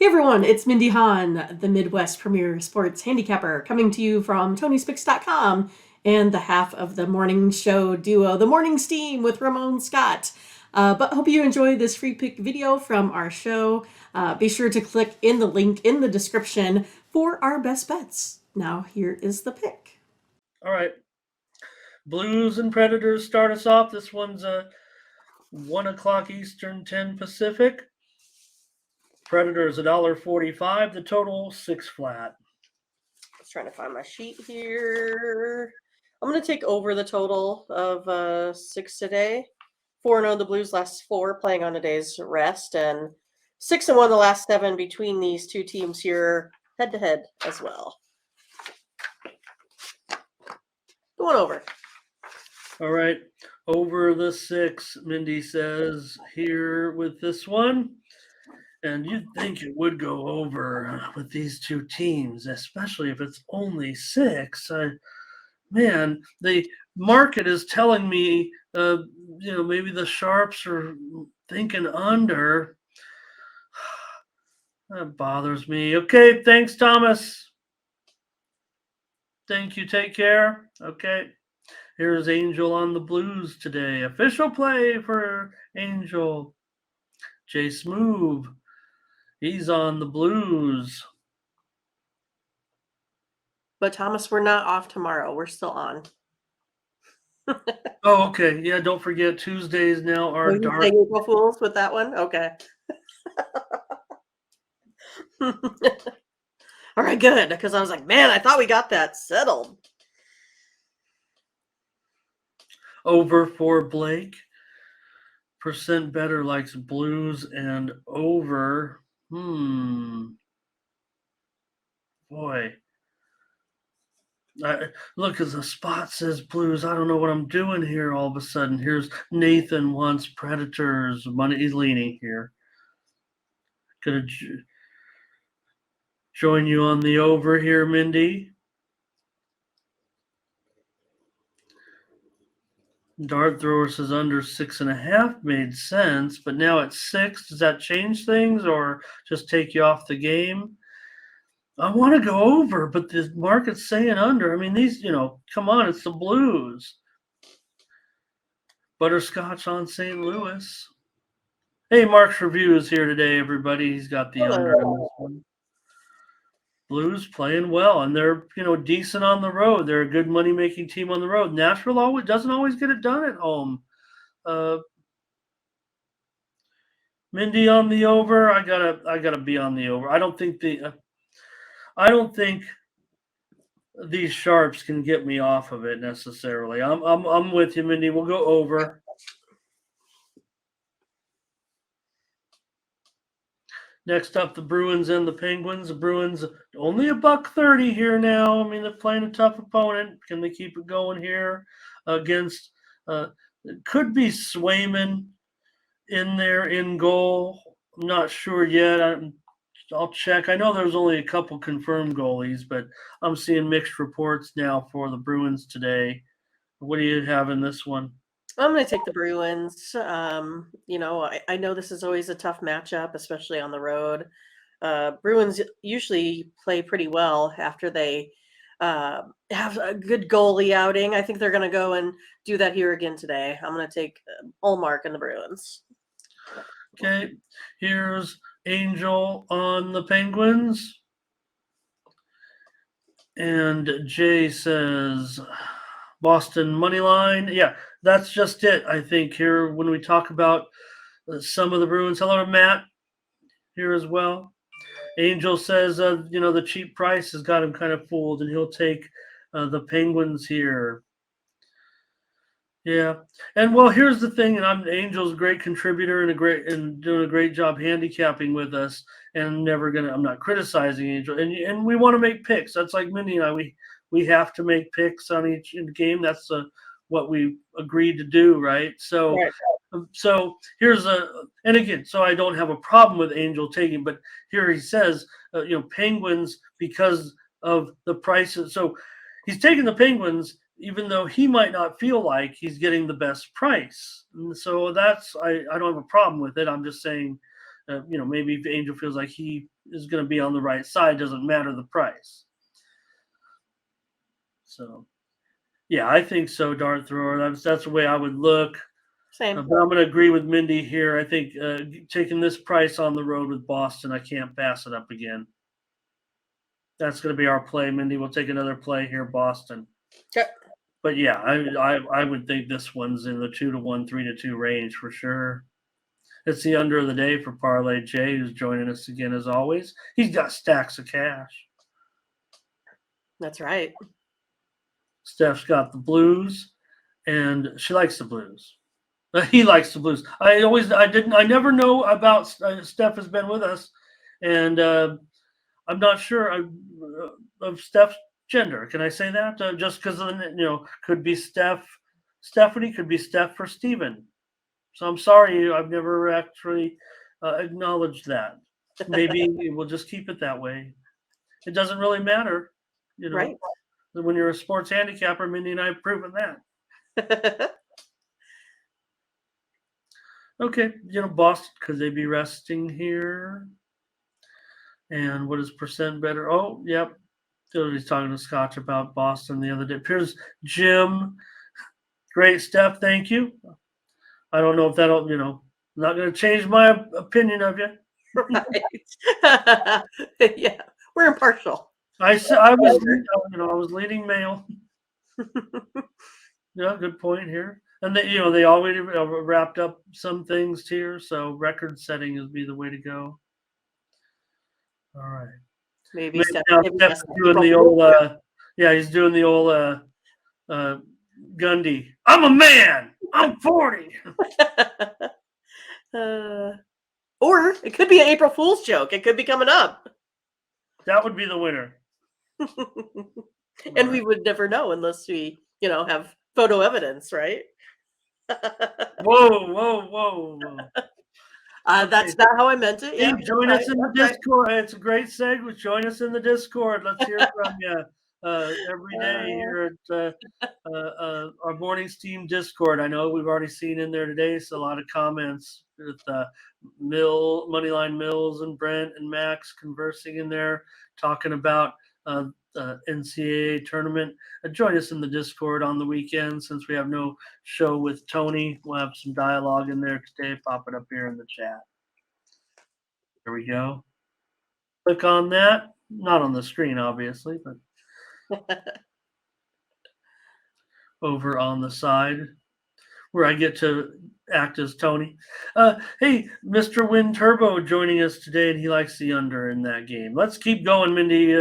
Hey everyone, it's Mindy Hahne, the Midwest premier sports handicapper, coming to you from TonySpix.com and the half of the morning show duo, The Morning Steam with Ramon Scott. But hope you enjoy this free pick video from our show. Be sure to click in the link in the description for our best bets. Now here is the pick. All right. Blues and Predators start us off. This one's 1 o'clock Eastern, 10 Pacific. Predators $1.45. The total 6 flat. I was trying to find my sheet here. I'm going to take over the total of 6 today. 4-0 the Blues last 4, playing on a day's rest, and 6-1 the last 7 between these two teams here, head-to-head as well. Going over. All right. Over the 6, Mindy says here with this one. And you'd think it would go over with these two teams, especially if it's only 6. Man, the market is telling me, maybe the Sharps are thinking under. That bothers me. Okay, thanks, Thomas. Thank you. Take care. Okay. Here's Angel on the Blues today. Official play for Angel. Jay Smoove. He's on the Blues. But Thomas, we're not off tomorrow. We're still on. Oh, okay. Yeah, don't forget Tuesdays now are dark. April Fools with that one? Okay. All right, good. Because I was like, man, I thought we got that settled. Over for Blake. Percent better likes Blues and over. Boy. Look, as the spot says Blues. I don't know what I'm doing here all of a sudden. Here's Nathan wants Predators. Money is leaning here. Gonna join you on the over here, Mindy. Dart thrower says under 6.5 made sense, but now it's 6. Does that change things or just take you off the game? I want to go over, but the market's saying under. I mean, these, come on, it's the Blues. Butterscotch on St. Louis. Hey, Mark's Review is here today, everybody. He's got the under in this one. Blues playing well, and they're, decent on the road. They're a good money-making team on the road. Nashville doesn't always get it done at home. Mindy on the over. I gotta be on the over. I don't think these Sharps can get me off of it necessarily. I'm with you, Mindy. We'll go over. Next up, the Bruins and the Penguins. The Bruins only $1.30 here now. I mean, they're playing a tough opponent. Can they keep it going here against? It could be Swayman in there in goal. I'm not sure yet. I'll check. I know there's only a couple confirmed goalies, but I'm seeing mixed reports now for the Bruins today. What do you have in this one? I'm going to take the Bruins. I know this is always a tough matchup, especially on the road. Bruins usually play pretty well after they have a good goalie outing. I think they're going to go and do that here again today. I'm going to take Ullmark and the Bruins. Okay, here's Angel on the Penguins. And Jay says Boston money line. Yeah, that's just it, I think, here when we talk about some of the Bruins. Hello to Matt here as well. Angel says, the cheap price has got him kind of fooled, and he'll take the Penguins here. Yeah, and well, here's the thing, and Angel's a great contributor and doing a great job handicapping with us. And I'm not criticizing Angel, and we want to make picks. That's like Mindy and I. We have to make picks on each game. That's what we agreed to do, right? So, right. So here's and again, so I don't have a problem with Angel taking, but here he says, Penguins because of the prices. So he's taking the Penguins, even though he might not feel like he's getting the best price. And so I don't have a problem with it. I'm just saying, maybe if Angel feels like he is going to be on the right side. Doesn't matter the price. So, yeah, I think so, Dart Thrower. That's the way I would look. Same. But I'm going to agree with Mindy here. I think taking this price on the road with Boston, I can't pass it up again. That's going to be our play, Mindy. We'll take another play here, Boston. Okay. But yeah, I would think this one's in the 2-1, 3-2 range for sure. It's the under of the day for Parlay Jay, who's joining us again as always. He's got stacks of cash. That's right. Steph's got the Blues, and she likes the Blues. He likes the Blues. I never know about Steph has been with us, and I'm not sure of Steph's gender. Can I say that? Just because could be Stephanie, could be Steph for Steven. So I'm sorry, I've never actually acknowledged that. Maybe we'll just keep it that way. It doesn't really matter, Right. When you're a sports handicapper, Mindy and I have proven that. Okay, Boston, could they be resting here? And what is percent better? Oh, yep. He's talking to Scotch about Boston the other day. Here's Jim. Great, Steph. Thank you. I don't know if that'll, not going to change my opinion of you. Right. Yeah, we're impartial. I was leading male. Yeah, good point here. And they already wrapped up some things here, so record setting would be the way to go. All right. Maybe Steph's doing the old. He's doing the old Gundy. I'm a man. I'm 40. Or it could be an April Fool's joke. It could be coming up. That would be the winner. And we would never know unless we, have photo evidence, right? Whoa. That's not how I meant it. Yeah. Join us in the Discord. Right. It's a great segue. Join us in the Discord. Let's hear from you every day here at our morning steam Discord. I know we've already seen in there today, so a lot of comments with Moneyline Mills and Brent and Max conversing in there, talking about NCAA tournament. Join us in the Discord on the weekend since we have no show with Tony. We'll have some dialogue in there today. Pop it up here in the chat. There we go. Click on that. Not on the screen, obviously, but over on the side where I get to act as Tony. Hey, Mr. Win Turbo joining us today, and he likes the under in that game. Let's keep going, Mindy.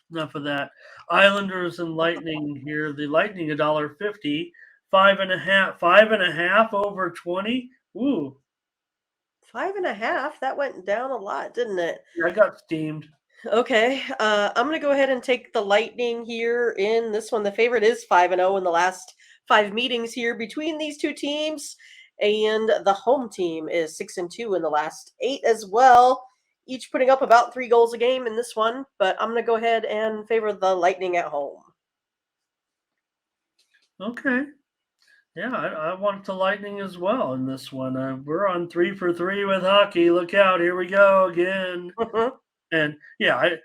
Enough of that. Islanders and Lightning here. The Lightning $1.50, 5.5 over 20. Ooh, 5.5. That went down a lot, didn't it? I got steamed. Okay, I'm gonna go ahead and take the Lightning here in this one. The favorite is 5-0 in the last 5 meetings here between these two teams, and the home team is 6-2 in the last 8 as well. Each putting up about 3 goals a game in this one, but I'm going to go ahead and favor the Lightning at home. Okay. Yeah, I want the Lightning as well in this one. We're on 3 for 3 with hockey. Look out. Here we go again. And, yeah, I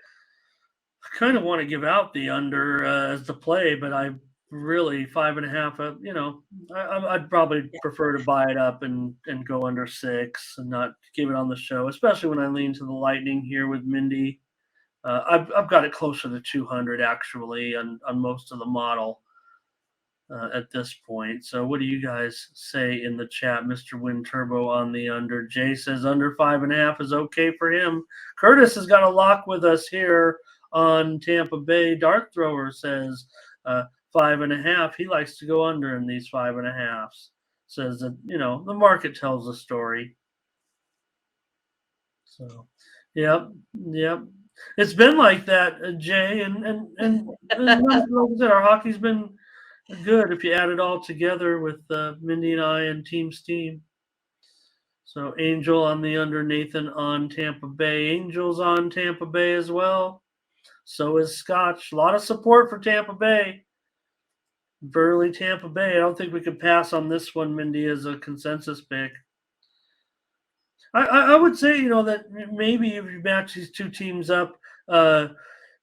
kind of want to give out the under as the play, but I really 5.5, I'd probably prefer to buy it up and go under 6 and not give it on the show, especially when I lean to the Lightning here with Mindy. I've got it closer to 200 actually on most of the model at this point. So what do you guys say in the chat? Mr. Win Turbo on the under. Jay says under 5.5 is okay for him. Curtis has got a lock with us here on Tampa Bay. Dart Thrower says 5.5. He likes to go under in these 5.5s. Says that, the market tells the story. So, yep. It's been like that, Jay, and like I said, our hockey's been good if you add it all together with Mindy and I and Team Steam. So Angel on the under, Nathan on Tampa Bay. Angel's on Tampa Bay as well. So is Scotch. A lot of support for Tampa Bay. Burley, Tampa Bay. I don't think we could pass on this one, Mindy, as a consensus pick. I would say, that maybe if you match these two teams up,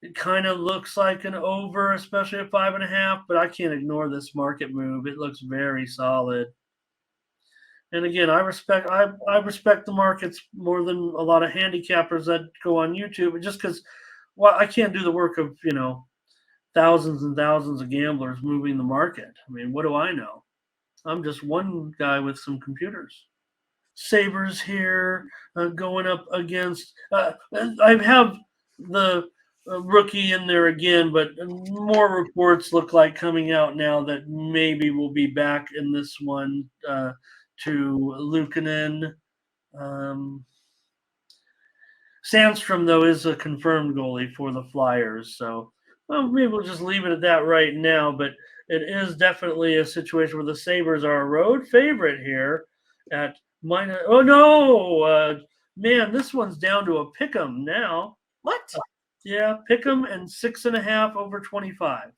it kind of looks like an over, especially at 5.5. But I can't ignore this market move. It looks very solid. And again, I respect the markets more than a lot of handicappers that go on YouTube, just because, well, I can't do the work of thousands and thousands of gamblers moving the market. I mean, what do I know? I'm just one guy with some computers. Sabres here going up against. I have the rookie in there again, but more reports look like coming out now that maybe we'll be back in this one to Luukkonen. Um, Sandstrom, though, is a confirmed goalie for the Flyers, so maybe we'll just leave it at that right now. But it is definitely a situation where the Sabres are a road favorite here at minus. Oh no, man, this one's down to a pick'em now. What? Yeah, pick'em and 6.5 over 25.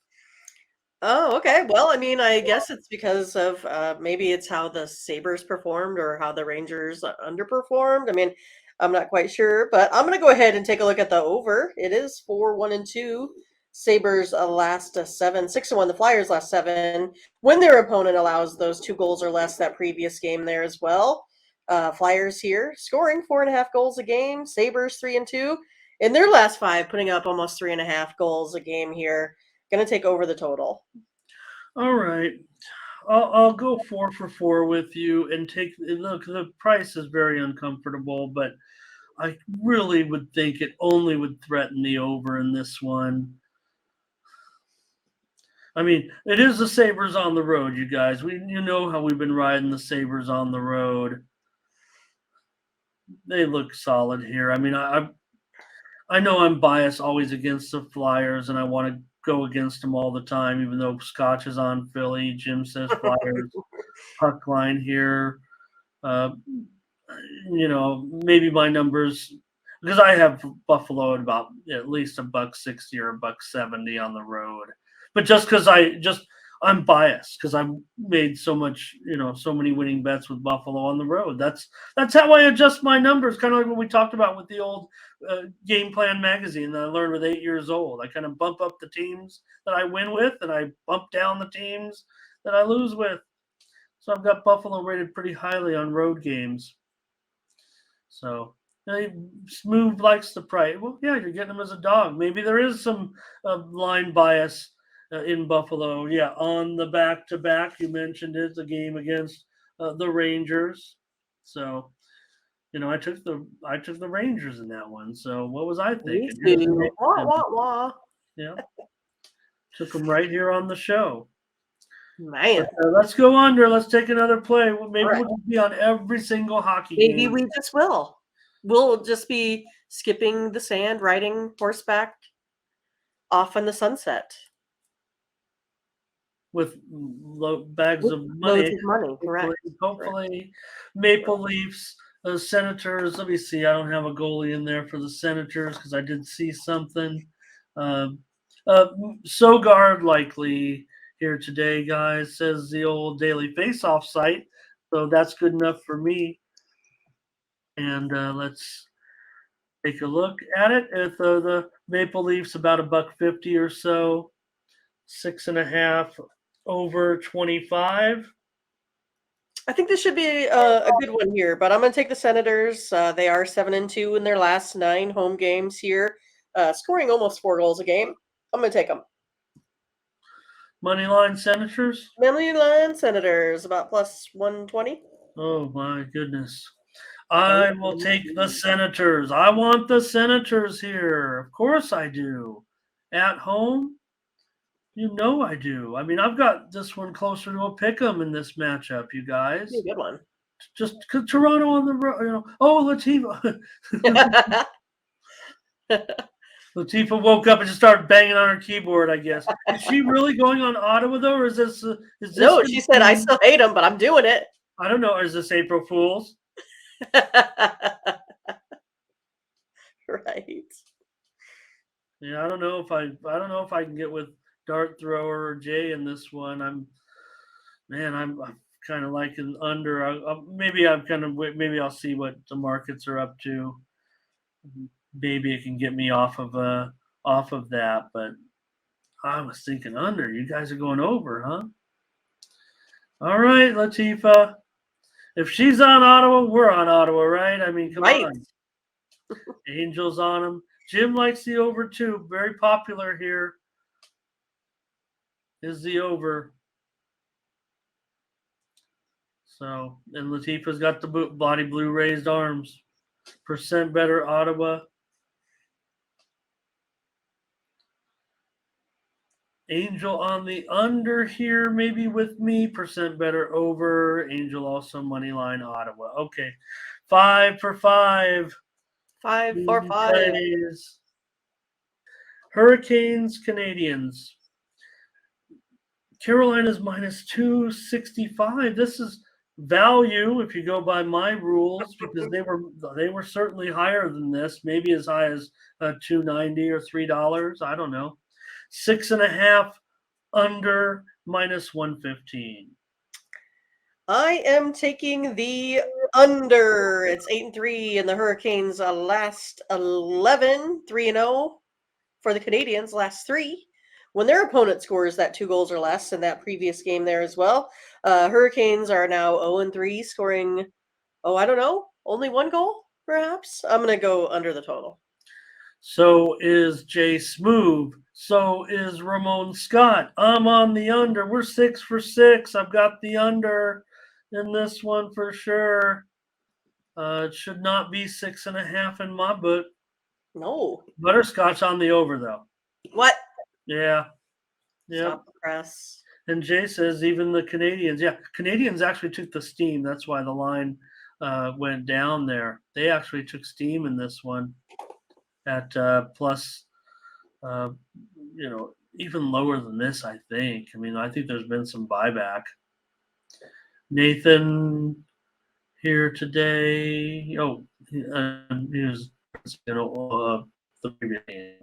Oh, okay. Well, I mean, I guess it's because of maybe it's how the Sabres performed or how the Rangers underperformed. I mean, I'm not quite sure, but I'm going to go ahead and take a look at the over. It is 4-1-2. Sabres last 7, 6-1. The Flyers last 7. When their opponent allows those 2 goals or less that previous game there as well. Flyers here scoring 4.5 goals a game. Sabres 3-2. In their last 5, putting up almost 3.5 goals a game here. Gonna take over the total. All right. I'll go 4 for 4 with you and take look. The price is very uncomfortable, but I really would think it only would threaten the over in this one. I mean, it is the Sabres on the road, you guys. You know how we've been riding the Sabres on the road. They look solid here. I mean, I know I'm biased always against the Flyers, and I want to go against them all the time, even though Scotch is on Philly. Jim says Flyers puck line here. Uh, maybe my numbers, because I have Buffalo at about at least $1.60 or $1.70 on the road. But just because I'm biased because I've made so many winning bets with Buffalo on the road. That's how I adjust my numbers. Kind of like what we talked about with the old Game Plan magazine that I learned with 8 years old. I kind of bump up the teams that I win with, and I bump down the teams that I lose with. So I've got Buffalo rated pretty highly on road games. So Smooth likes the price. Well, yeah, you're getting him as a dog. Maybe there is some line bias in Buffalo. Yeah, on the back-to-back, you mentioned it, the game against the Rangers. So, I took the Rangers in that one. So what was I Me thinking? too. Wah, wah, wah. Yeah, took them right here on the show. Man. Let's go under. Let's take another play. Maybe Right. we'll just be on every single hockey Maybe game. we just will. We'll just be skipping the sand, riding horseback off in the sunset. With bags With of loads money. of money, correct. Hopefully, Maple Leafs, the Senators. Let me see. I don't have a goalie in there for the Senators because I did see something. Um, Sogard likely here today, guys, says the old Daily Faceoff site. So that's good enough for me. And let's take a look at it. If the Maple Leafs about $1.50 or so, 6.5 over 25. I think this should be a good one here, but I'm going to take the Senators. They are 7-2 in their last 9 home games here, scoring almost 4 goals a game. I'm going to take them. Moneyline Senators. Moneyline Senators about plus 120. Oh my goodness. I will take the Senators. I want the Senators here. Of course I do. At home, I do. I mean, I've got this one closer to a pick'em in this matchup, you guys. Be a good one. Just Toronto on the road. Oh, Latifa. Latifa woke up and just started banging on her keyboard, I guess. Is she really going on Ottawa, though, or is this No, she said, I still hate them, but I'm doing it. I don't know. Is this April Fool's? Right. Yeah, I don't know if I can get with Dart Thrower or Jay in this one. I'm kind of like an under. Maybe I'll see what the markets are up to. Maybe it can get me off of that. But I was thinking under. You guys are going over, huh? All right, Latifa. If she's on Ottawa, we're on Ottawa, right? I mean, come on. Angels on them. Jim likes the over too. Very popular here. Is the over. So, and Latifa's got the body blue raised arms. Percent better Ottawa. Angel on the under here, maybe with me. Percent better over. Angel also money line Ottawa. Okay. 5 for 5. 5 for 5. Hurricanes, Canadiens. Carolina's minus 265. This is value if you go by my rules, because they were certainly higher than this, maybe as high as $2.90 or $3. I don't know. 6.5 under minus 115. I am taking the under. It's 8-3, and the Hurricanes last 11, 3-0 for the Canadiens last 3. When their opponent scores that 2 goals or less in that previous game there as well, Hurricanes are now 0-3, scoring, I don't know, only 1 goal, perhaps? I'm going to go under the total. So is Jay Smoove. So is Ramon Scott. I'm on the under. We're 6 for 6. I've got the under in this one for sure. It should not be 6.5 in my book. No. Butterscotch on the over, though. What? Yeah. Yeah. Stop the press. And Jay says even the Canadiens. Yeah, Canadiens actually took the steam. That's why the line went down there. They actually took steam in this one at plus, even lower than this, I think. I mean, I think there's been some buyback. Nathan here today. Oh, he was, the previous game.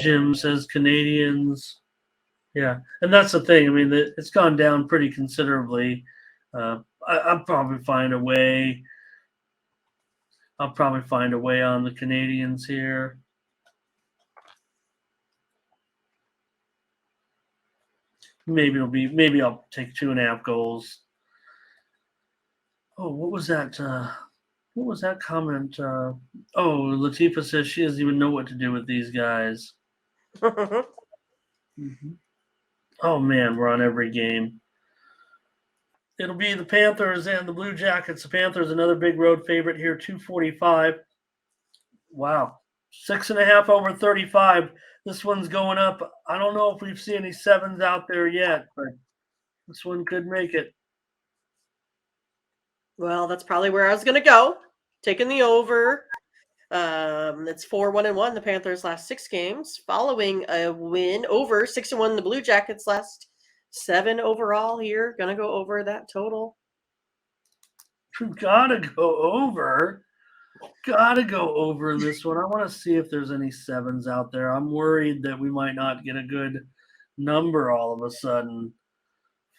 Jim says Canadiens. Yeah, and that's the thing. I mean, it's gone down pretty considerably. I'll probably find a way. I'll probably find a way on the Canadiens here. Maybe I'll take 2.5 goals. Oh, what was that? What was that comment? Latifa says she doesn't even know what to do with these guys. Mm-hmm. Oh, man, we're on every game. It'll be the Panthers and the Blue Jackets. The Panthers, another big road favorite here, 245. Wow. 6.5 over 35. This one's going up. I don't know if we've seen any 7s out there yet, but this one could make it. Well, that's probably where I was going to go. Taking the over. It's 4-1-1, the Panthers' last 6 games, following a win over 6-1, the Blue Jackets' last 7 overall here. Gonna go over that total. Gotta go over in this one. I want to see if there's any 7s out there. I'm worried that we might not get a good number all of a sudden.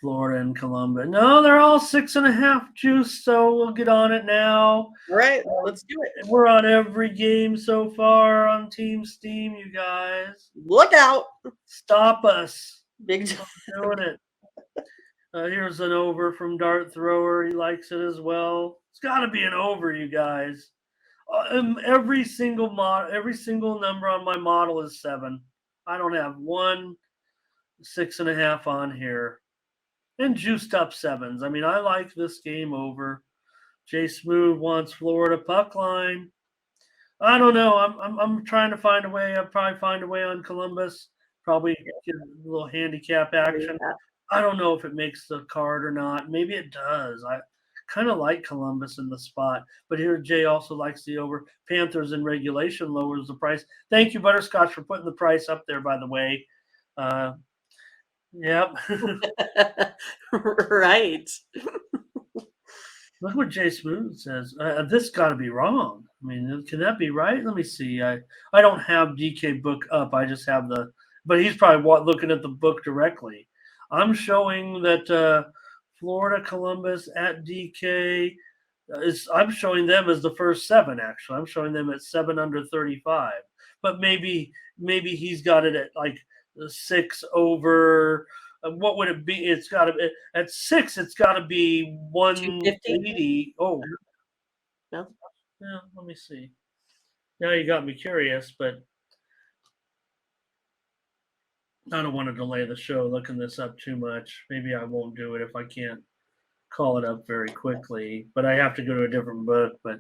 Florida and Columbus. No, they're all 6.5 juice, so we'll get on it now. All right, let's do it. We're on every game so far on Team Steam, you guys. Look out. Stop us. Big time. Doing it. Here's an over from Dart Thrower. He likes it as well. It's got to be an over, you guys. Every single number on my model is 7. I don't have 1 6.5 on here. And juiced up 7s. I mean, I like this game over. Jay Smoove wants Florida puck line. I don't know. I'm trying to find a way. I'll probably find a way on Columbus. Probably get a little handicap action. I don't know if it makes the card or not. Maybe it does. I kind of like Columbus in the spot. But here Jay also likes the over. Panthers in regulation lowers the price. Thank you, Butterscotch, for putting the price up there, by the way. Yep. Right. Look what Jay Smoove says. This got to be wrong. I mean, can that be right? Let me see. I don't have DK book up. I just have but he's probably looking at the book directly. I'm showing that Florida, Columbus, at DK. I'm showing them as the first 7, actually. I'm showing them at 7 under 35. But maybe he's got it at like 6 over. What would it be? It's got to be at 6. It's got to be 180. Oh, No. yeah. Let me see. Now you got me curious, but I don't want to delay the show looking this up too much. Maybe I won't do it if I can't call it up very quickly. But I have to go to a different book. But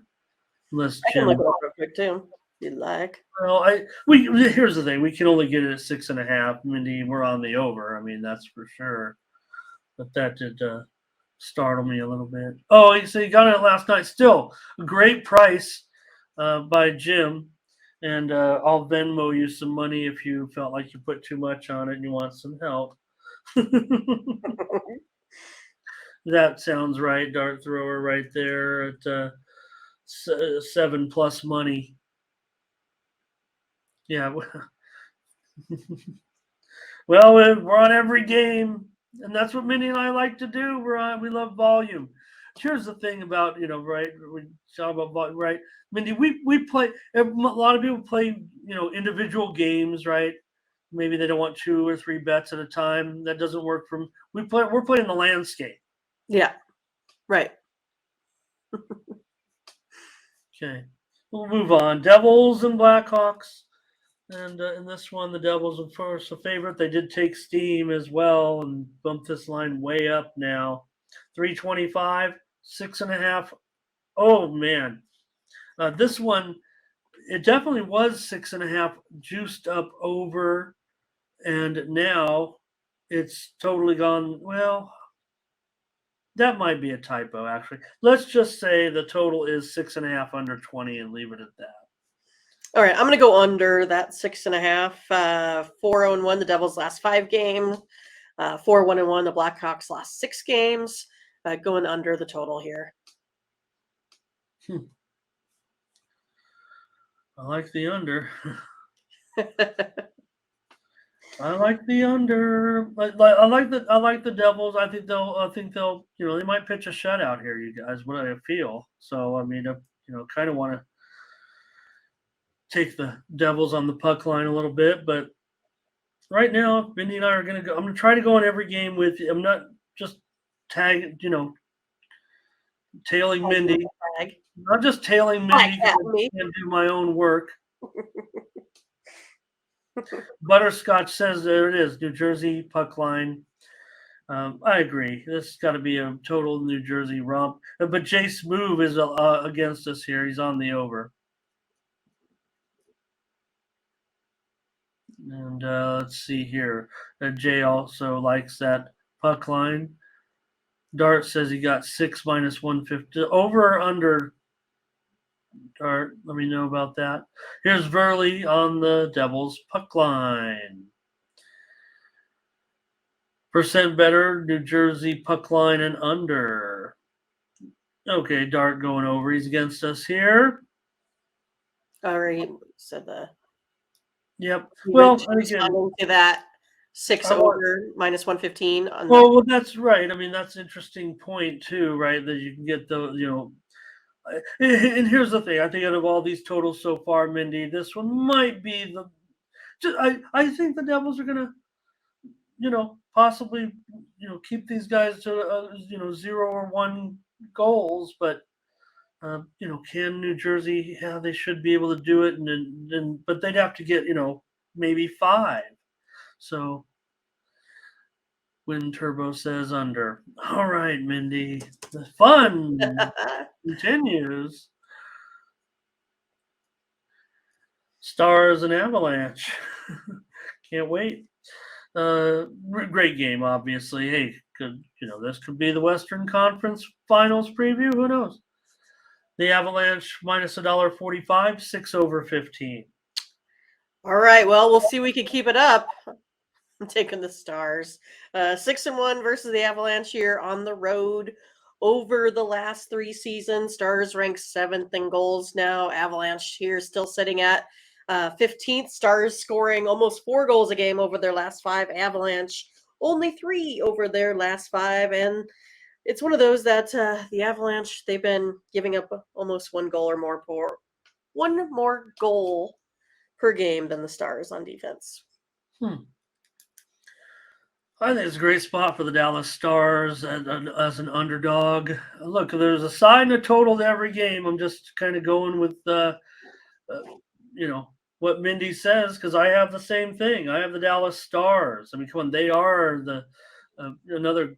unless I can Jim, look it up real quick too, if you'd like. well, here's the thing: we can only get it at 6.5. Mindy, we're on the over. I mean, that's for sure. But that did startle me a little bit. Oh, so you got it last night. Still a great price by Jim. And I'll Venmo you some money if you felt like you put too much on it and you want some help. That sounds right, dart thrower, right there at 7+ money. Yeah. Well, we're on every game, and that's what Minnie and I like to do. We love volume. Here's the thing about, right? We talk about volume, right? Mindy, we play. A lot of people play, individual games, right? Maybe they don't want 2 or 3 bets at a time. That doesn't work for them. We're playing the landscape. Yeah. Right. Okay, we'll move on. Devils and Blackhawks. And in this one, the Devils, of course, a favorite. They did take steam as well and bumped this line way up now. 325, 6.5. Oh, man. This one, it definitely was 6.5, juiced up over. And now it's totally gone. Well, that might be a typo, actually. Let's just say the total is 6.5 under 20 and leave it at that. All right, I'm going to go under that 6.5. 4-1 the Devils' last 5 games. 4-1-1 the Blackhawks' last 6 games. Going under the total here. I like the under. I like the under. I like the Devils. I think they'll. They might pitch a shutout here, you guys. What I feel. So I mean, kind of want to take the Devils on the puck line a little bit, but right now, Mindy and I are gonna go. I'm gonna try to go in every game with you. I'm not just tailing Mindy. Not just tailing Mindy because I can't do my own work. Butterscotch says there it is, New Jersey puck line. I agree. This has got to be a total New Jersey romp. But Jay Smoove is against us here. He's on the over. And let's see here. Jay also likes that puck line. Dart says he got 6 minus 150. Over or under? Dart, let me know about that. Here's Verley on the Devils puck line. Percent better, New Jersey puck line and under. Okay, Dart going over. He's against us here. All right, said the. Yep. Well, again, responding to that 6 over minus 115. Well, that's right. I mean, that's an interesting point too, right? That you can get the, and here's the thing. I think out of all these totals so far, Mindy, this one might be I think the Devils are gonna, possibly, keep these guys to, 0 or 1 goals, but. Can New Jersey? Yeah, they should be able to do it, but they'd have to get maybe 5. So, Wind Turbo says under. All right, Mindy, the fun continues. Stars and Avalanche. Can't wait. Great game, obviously. Hey, this could be the Western Conference Finals preview. Who knows? The Avalanche minus $1.45, 6 over 15. All right. Well, we'll see if we can keep it up. I'm taking the Stars. 6-1 versus the Avalanche here on the road. Over the last 3 seasons, Stars ranked 7th in goals now. Avalanche here still sitting at 15th. Stars scoring almost 4 goals a game over their last 5. Avalanche only 3 over their last 5. And it's one of those that the Avalanche, they've been giving up almost one more goal per game than the Stars on defense. I think it's a great spot for the Dallas Stars as an underdog. Look, there's a side and a total to every game. I'm just kind of going with, what Mindy says, because I have the same thing. I have the Dallas Stars. I mean, come on, they are another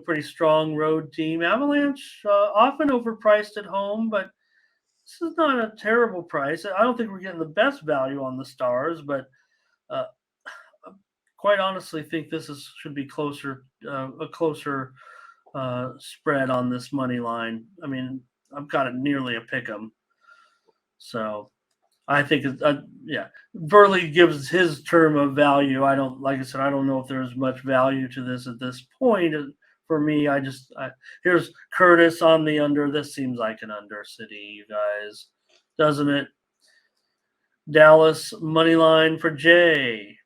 pretty strong road team. Avalanche often overpriced at home, but this is not a terrible price. I don't think we're getting the best value on the Stars, but quite honestly think this should be a closer spread on this money line. I mean, I've got it nearly a pick 'em. So I think Burley gives his term of value. Like I said, I don't know if there's much value to this at this point. For me, here's Curtis on the under. This seems like an under city, you guys, doesn't it? Dallas money line for Jay.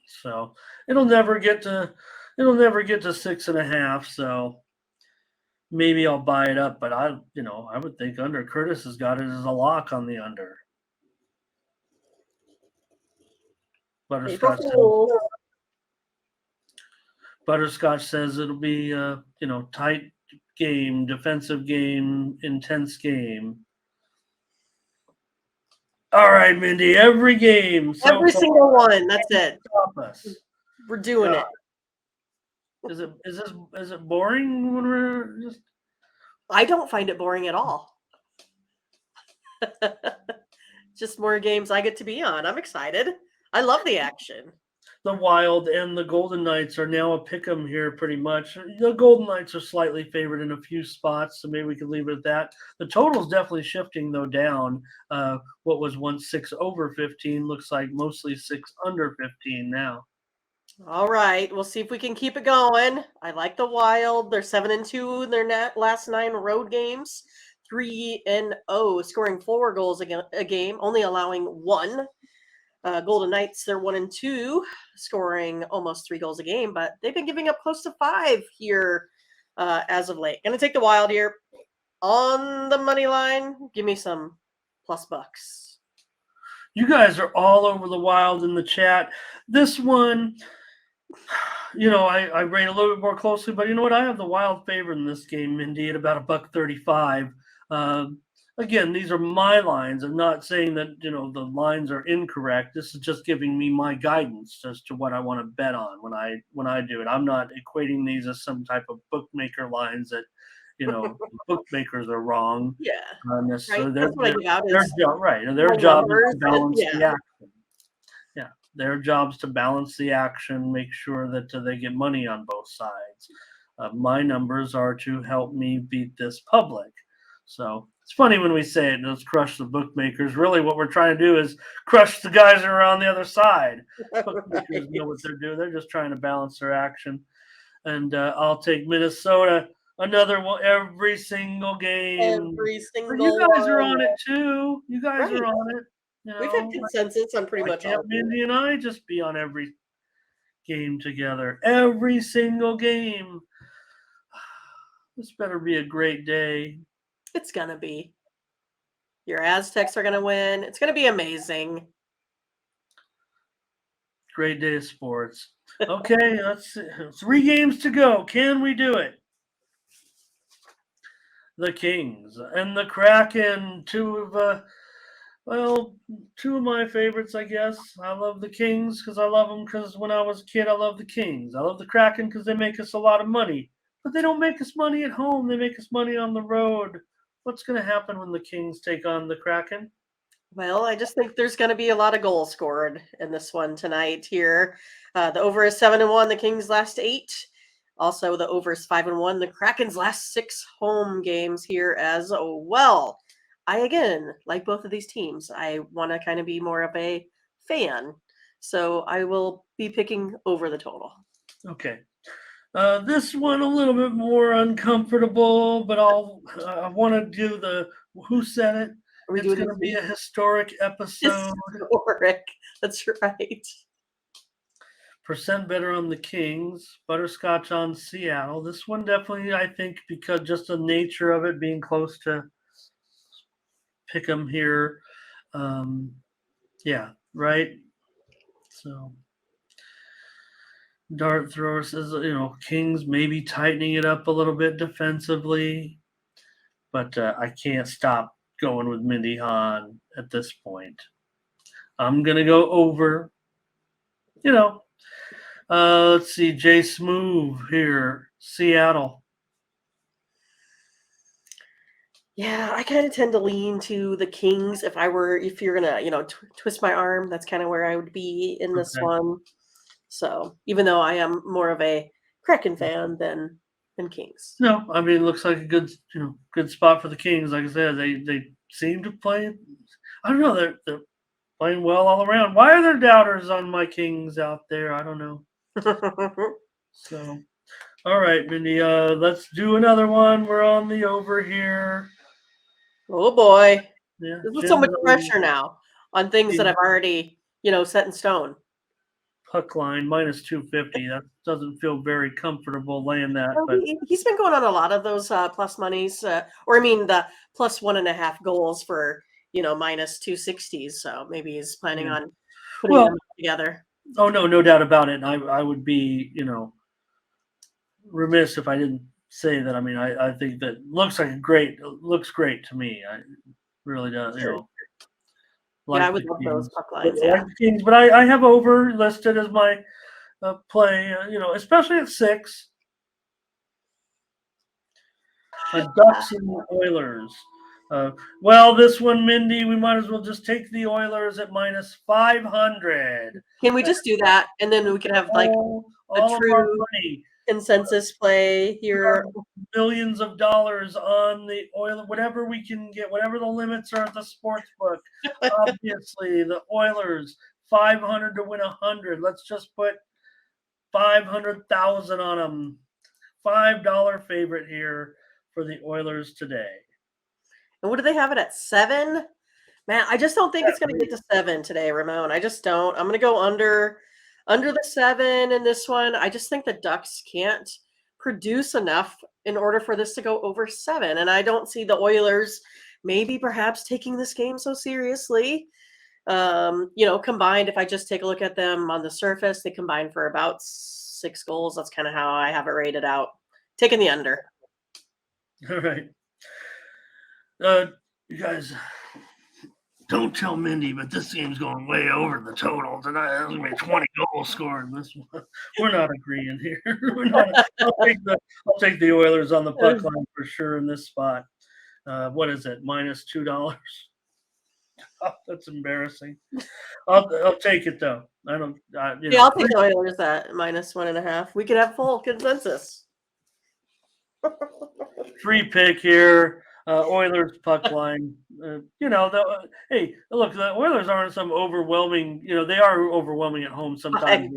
So it'll never get to 6.5. So maybe I'll buy it up, but I would think under. Curtis has got it as a lock on the under. Butterscotch says it'll be tight game, defensive game, intense game. All right, Mindy. Every game. Every single one. That's it. Stop us. We're doing it. Is it boring when we're just? I don't find it boring at all. Just more games I get to be on. I'm excited. I love the action. The Wild and the Golden Knights are now a pick 'em here pretty much. The Golden Knights are slightly favored in a few spots, so maybe we could leave it at that. The total's definitely shifting, though, down. What was once 6 over 15 looks like mostly 6 under 15 now. All right. We'll see if we can keep it going. I like the Wild. They're 7-2 in their last 9 road games. 3-0, scoring 4 goals a game, only allowing 1. Golden Knights, they're 1-2, scoring almost 3 goals a game, but they've been giving up close to 5 here as of late. Gonna take the Wild here on the money line. Give me some plus bucks. You guys are all over the Wild in the chat. This one, I rate a little bit more closely, but you know what? I have the Wild favorite in this game, Mindy, at about $1.35. Again, these are my lines. I'm not saying that, the lines are incorrect. This is just giving me my guidance as to what I want to bet on when I do it. I'm not equating these as some type of bookmaker lines that, bookmakers are wrong. Yeah. Necessarily. Right. Their job is to balance the action. Yeah. Their job's to balance the action, make sure that they get money on both sides. My numbers are to help me beat this public. So it's funny when we say it, let's crush the bookmakers. Really what we're trying to do is crush the guys that are on the other side. Bookmakers know what they're doing. They're just trying to balance their action. And I'll take Minnesota, another one, every single game. Every single You guys are on it too. You guys are on it. We've had consensus on pretty much all. Mindy and I just be on every game together. Every single game. This better be a great day. It's going to be. Your Aztecs are going to win. It's going to be amazing. Great day of sports. Okay, let's see. 3 games to go. Can we do it? The Kings and the Kraken, two of my favorites, I guess. I love the Kings because I love them because when I was a kid, I loved the Kings. I love the Kraken because they make us a lot of money. But they don't make us money at home. They make us money on the road. What's going to happen when the Kings take on the Kraken? Well, I just think there's going to be a lot of goals scored in this one tonight here. The over is 7-1, the Kings' last 8. Also, the over is 5-1, the Kraken's last 6 home games here as well. I, again, like both of these teams. I want to kind of be more of a fan. So I will be picking over the total. Okay. This one a little bit more uncomfortable, but I want to do the who said it. It's going to be a historic episode. Historic. That's right. percent better on the Kings, butterscotch on Seattle. This one definitely, I think, because just the nature of it being close to Pick'em here. Yeah, right. So dart thrower says, Kings maybe tightening it up a little bit defensively, but I can't stop going with Mindy Hahne at this point. I'm gonna go over. Let's see, Jay Smoove here, Seattle. Yeah, I kind of tend to lean to the Kings. If you're gonna, twist my arm, that's kind of where I would be in this Okay. one. So even though I am more of a Kraken fan than Kings. No, I mean, it looks like a good spot for the Kings. Like I said, they seem to play. I don't know. They're playing well all around. Why are there doubters on my Kings out there? I don't know. So, all right, Mindy. Let's do another one. We're on the over here. Oh boy, Yeah, there's so much pressure now on things that I've already, set in stone. Puck line minus 250. That doesn't feel very comfortable laying that. Well, But he's been going on a lot of those plus monies, or I mean the plus 1.5 goals for minus 260s. So maybe he's planning on putting them together. Oh no doubt about it. And I would be remiss if I didn't say that. I mean, I think that looks great to me. I really does. Sure. Like I would love those puck lines. Like the Kings, but I have over listed as my play. Especially at 6. Ducks and Oilers. Well, this one, Mindy, we might as well just take the Oilers at minus 500. Can we just do that, and then we can have like a true consensus play here? Billions of dollars on the Oilers, whatever we can get, whatever the limits are at the sports book. Obviously, the Oilers 500 to win 100. Let's just put 500,000 on them. $5 favorite here for the Oilers today. And what do they have it at 7? Man, I just don't think it's going to get to 7 today, Ramon. I just don't. I'm going to go under the 7 in this one. I just think the Ducks can't produce enough in order for this to go over 7. And I don't see the Oilers maybe perhaps taking this game so seriously. Combined, if I just take a look at them on the surface, they combine for about 6 goals. That's kind of how I have it rated out. Taking the under. All right. You guys, don't tell Mindy, but this game's going way over the total tonight. There's going to be 20 goals scored in this one. We're not agreeing here. I'll take the Oilers on the puck line for sure in this spot. What is it? Minus $2. Oh, that's embarrassing. I'll take it though. I don't. I'll take the Oilers at minus 1.5. We could have full consensus. Free pick here. Oilers puck line. Hey, look, the Oilers aren't some overwhelming. They are overwhelming at home sometimes.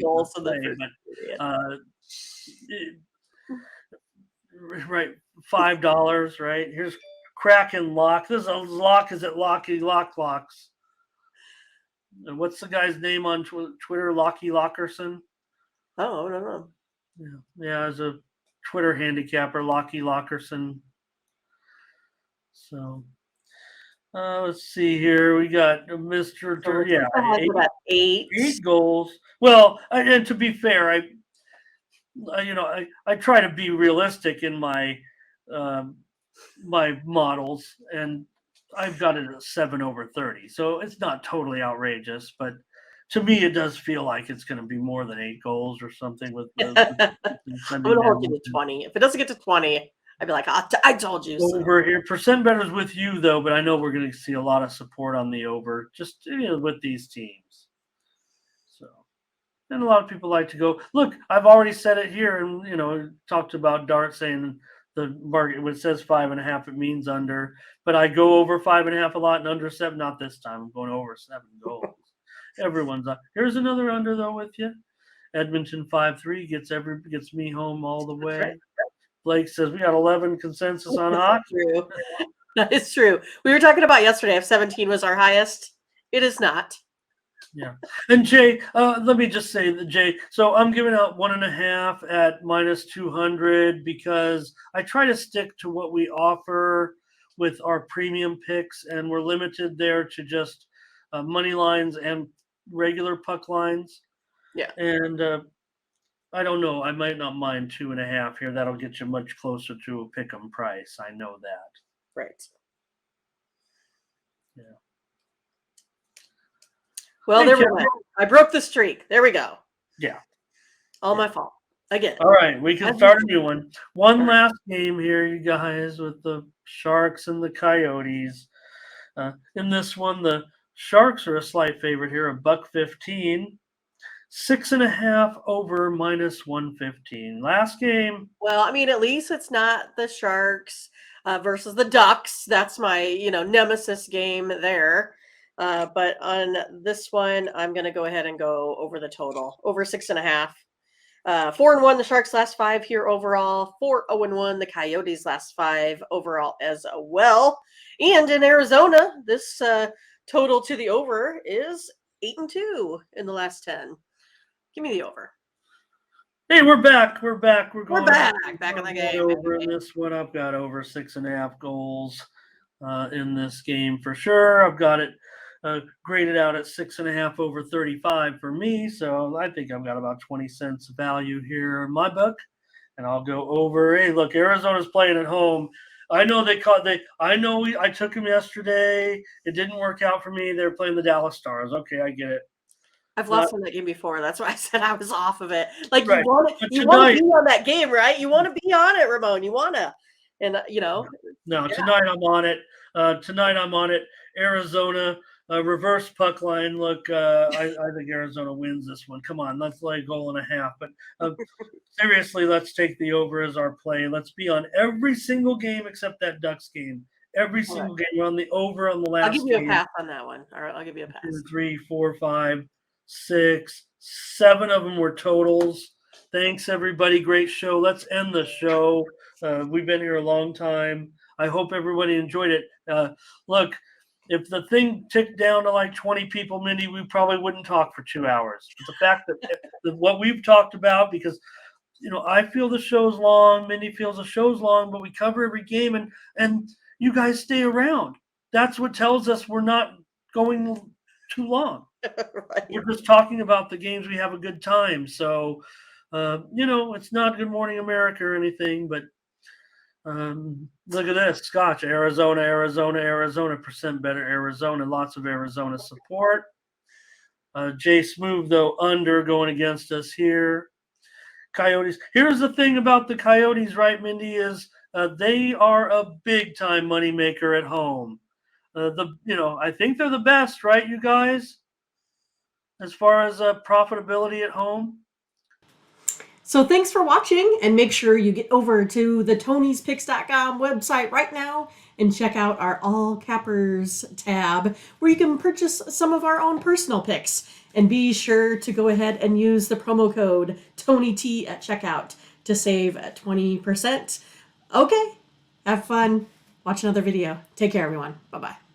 Right, $5. Right, here's Kraken lock. This is a lock. Is it Locky Locks? What's the guy's name on Twitter? Locky Lockerson. Oh, I don't know. Yeah, as a Twitter handicapper, Locky Lockerson. So, let's see here. We got Mr. Eight goals. Well, and to be fair, I try to be realistic in my my models, and I've got it at 7 over 30. So it's not totally outrageous, but to me, it does feel like it's going to be more than 8 goals or something. I'm going to hold you to 20. If it doesn't get to 20, I'd be like, I told you. Over here. Percent better's with you, though, but I know we're going to see a lot of support on the over, just with these teams. So, and a lot of people like to go, look, I've already said it here and, talked about Dart saying the market, when it says 5.5, it means under, but I go over 5.5 a lot and under 7, not this time. I'm going over 7 goals. Everyone's up. Here's another under, though, with you. Edmonton 5-3 gets me home all the way. Right. Blake says we got 11 consensus on hockey. That is true. We were talking about yesterday if 17 was our highest. It is not. Yeah. And Jay, let me just say that Jay, so I'm giving out 1.5 at -200 because I try to stick to what we offer with our premium picks, and we're limited there to just money lines and regular puck lines. Yeah. And I don't know. I might not mind 2.5 here. That'll get you much closer to a pick 'em price. I know that. Right. Yeah. Well, Hey, there we Jeff. went. I broke the streak. There we go. Yeah. All my fault. Again. All right, we can As start a usual. new one. One last game here, you guys, with the Sharks and the Coyotes. In this one, the Sharks are a slight favorite here, $1.15. 6.5 over -115. Last game. Well, I mean, at least it's not the Sharks versus the Ducks. That's my, nemesis game there. But on this one, I'm going to go ahead and go over the total, over 6.5. 4-1 the Sharks last 5 here overall. 4-0-1 the Coyotes last 5 overall as well. And in Arizona, this total to the over is 8-2 in the last 10. Give me the over. Hey, we're back. We're back. We're back in the game. Over in this one, I've got over 6.5 goals in this game for sure. I've got it graded out at 6.5 over 35 for me. So I think I've got about 20 cents value here in my book, and I'll go over. Hey, look, Arizona's playing at home. I know I took them yesterday. It didn't work out for me. They're playing the Dallas Stars. Okay, I get it. I've lost on that game before. That's why I said I was off of it. Like Right. you want to be on that game, right? You want to be on it, Ramon. You want to, and No, yeah. Tonight I'm on it. Tonight I'm on it. Arizona reverse puck line. Look, I think Arizona wins this one. Come on, let's lay a goal and a half. But seriously, let's take the over as our play. Let's be on every single game except that Ducks game. Every single game. We're on the over on the last. I'll give you game. a pass on that one. All right, I'll give you a pass. 2, 3, 4, 5, 6, 7 of them were totals. Thanks, everybody. Great show. Let's end the show. We've been here a long time. I hope everybody enjoyed it. Look, if the thing ticked down to like 20 people, Mindy, we probably wouldn't talk for 2 hours. But the fact that what we've talked about, because I feel the show's long, Mindy feels the show's long, but we cover every game, and you guys stay around. That's what tells us we're not going too long. Right. We're just talking about the games. We have a good time. So, it's not Good Morning America or anything, but look at this. Scotch, Arizona, percent better Arizona. Lots of Arizona support. Jay Smooth, though, under going against us here. Coyotes. Here's the thing about the Coyotes, right, Mindy, is they are a big-time moneymaker at home. I think they're the best, right, you guys? As far as profitability at home. So thanks for watching, and make sure you get over to the Tony'sPicks.com website right now and check out our All Cappers tab where you can purchase some of our own personal picks. And be sure to go ahead and use the promo code TonyT at checkout to save 20%. Okay, have fun. Watch another video. Take care, everyone. Bye-bye.